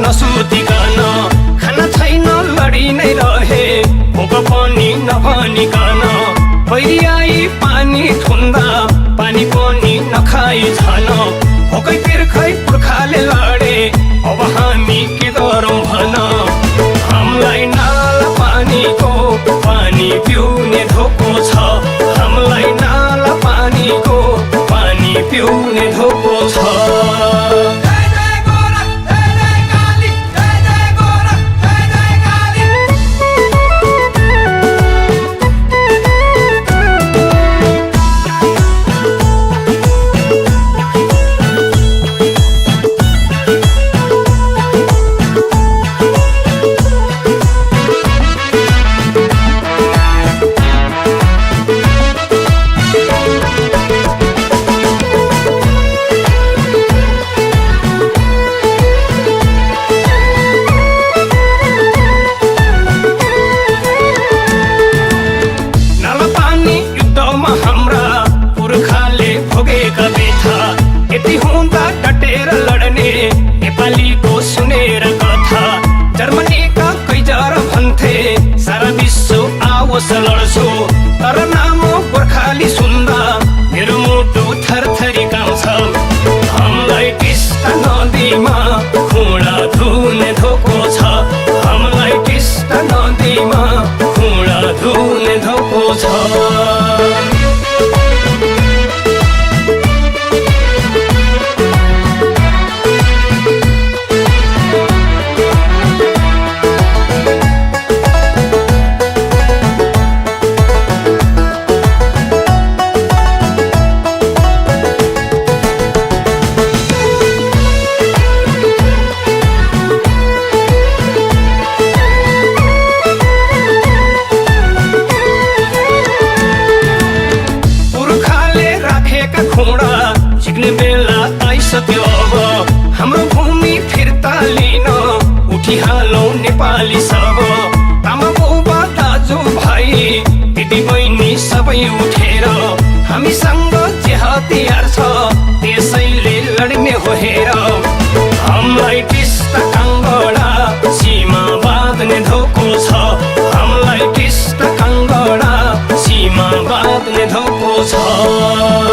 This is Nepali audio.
नसुतिकन खाना छैन लडी नै रहे भोक पनि नभनिकन पहिरी आई पानी थुन्दा पानी पनि नखाई झन भोकै तिर्खै पुर्खाले लडे अब हामी के गरौँ भन हामीलाई नाला पानीको पानी पिउने धोको छ हामीलाई नाला पानीको पानी पिउने धोको छ यति हुँदा डटेर लड्ने नेपालीको सुनेर कथा जर्मनीका कैजर भन्थे सारा विश्व आओस् लड्छु तर नाम गोर्खाली सुन्दा मेरो मुटु थरथरी काउँछ हामीलाई टिस्टा नदीमा खुँडा धुने धोको छ हामीलाई टिस्टा नदीमा खुँडा धुने धोको छ खुँडा झिक्ने बेला आइसक्यो अब हाम्रो भूमि फिर्ता लिन उठिहालौँ नेपाली सब आमा बाबा दाजु भाइ दिदी बहिनी सबै उठेर हामीसँग जे हतियार छ त्यसैले लड्ने हो हेर हामीलाई टिस्टा काङ्गडा सीमा बाँध्ने धोको छ हामीलाई टिस्टा काङ्गडा सीमा बाँध्ने धोको छ